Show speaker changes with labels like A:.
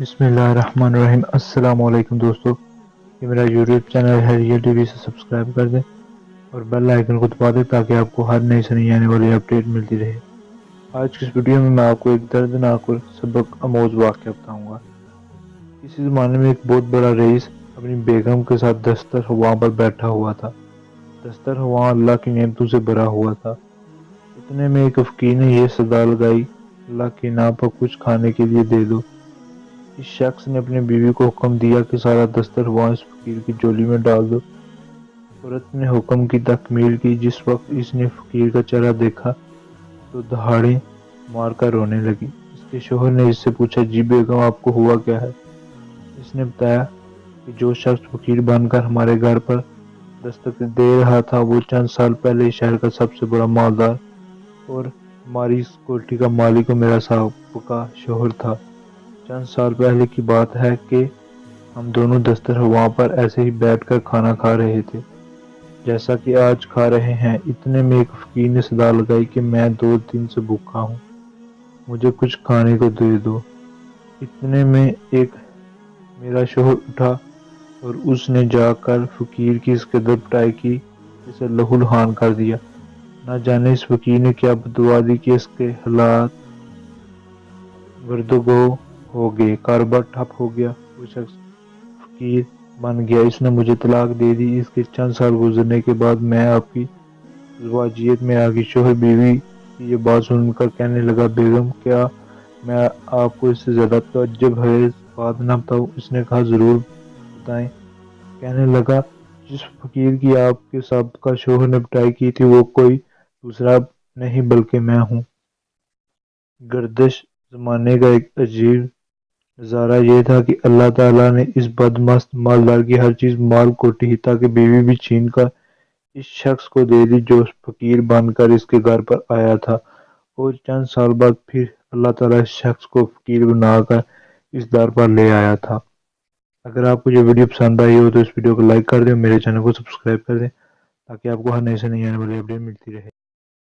A: بسم اللہ الرحمن الرحیم۔ السلام علیکم دوستو، یہ میرا یوٹیوب چینل ہے ریئل ٹی وی سے سبسکرائب کر دیں اور بیل آئیکن کو دبا دیں تاکہ آپ کو ہر نئی سے نئی آنے والی اپڈیٹ ملتی رہے۔ آج کی اس ویڈیو میں آپ کو ایک دردناک اور سبق آموز واقعہ بتاؤں گا۔ کسی زمانے میں ایک بہت بڑا رئیس اپنی بیگم کے ساتھ دستر خواں پر بیٹھا ہوا تھا۔ دستر خواں اللہ کی نعمتوں سے بھرا ہوا تھا۔ اتنے میں ایک فقیر نے یہ صدا لگائی، اللہ کی نام پر کچھ کھانے کے لیے دے دو۔ اس شخص نے اپنی بیوی کو حکم دیا کہ سارا دسترخواں اس فقیر کی جھولی میں ڈال دو۔ عورت نے حکم کی تکمیل کی۔ جس وقت اس نے فقیر کا چہرہ دیکھا تو دہاڑے مار کر رونے لگی۔ اس کے شوہر نے اس سے پوچھا، جی بیگم، آپ کو ہوا کیا ہے؟ اس نے بتایا کہ جو شخص فقیر بن کر ہمارے گھر پر دستک دے رہا تھا وہ چند سال پہلے شہر کا سب سے بڑا مالدار اور ہماری اس کوٹھی کا مالک اور میرا سابقہ شوہر تھا۔ چند سال پہلے کی بات ہے کہ ہم دونوں دسترخواں پر ایسے ہی بیٹھ کر کھانا کھا رہے تھے جیسا کہ آج کھا رہے ہیں۔ اتنے میں ایک فقیر نے صدا لگائی کہ میں 2 دن سے بھوکا ہوں، مجھے کچھ کھانے کو دے دو۔ اتنے میں ایک میرا شوہر اٹھا اور اس نے جا کر فقیر کی اس قدر پٹائی کی کہ اسے لہو لہان کر دیا۔ نہ جانے اس فقیر نے کیا بددعا دی کہ اس کے حالات گردگو ہو گئے، کاروبار ٹھپ ہو گیا، وہ شخص فقیر بن گیا۔ اس نے مجھے طلاق دے دی۔ اس کے چند سال گزرنے کے بعد میں آپ کی زواجیت میں آگئی۔ شوہر بیوی کی یہ بات سن کر کہنے لگا، بیگم، کیا میں آپ کو اس سے زیادہ تعجب خیز بات نہ بتاؤں؟ اس نے کہا، ضرور بتائیں۔ کہنے لگا، جس فقیر کی آپ کے سابقہ شوہر نے پٹائی کی تھی وہ کوئی دوسرا نہیں بلکہ میں ہوں۔ گردش زمانے کا ایک عجیب نظارہ یہ تھا کہ اللہ تعالیٰ نے اس بدمست مالدار کی ہر چیز مال کوٹھی حتیٰ کہ بیوی بھی چھین کر اس شخص کو دے دی جو فقیر بن کر اس کے گھر پر آیا تھا، اور چند سال بعد پھر اللہ تعالیٰ اس شخص کو فقیر بنا کر اس در پر لے آیا تھا۔ اگر آپ کو یہ ویڈیو پسند آئی ہو تو اس ویڈیو کو لائک کر دیں اور میرے چینل کو سبسکرائب کر دیں تاکہ آپ کو ہر نئی سے نئی آنے والی اپڈیٹ ملتی رہے۔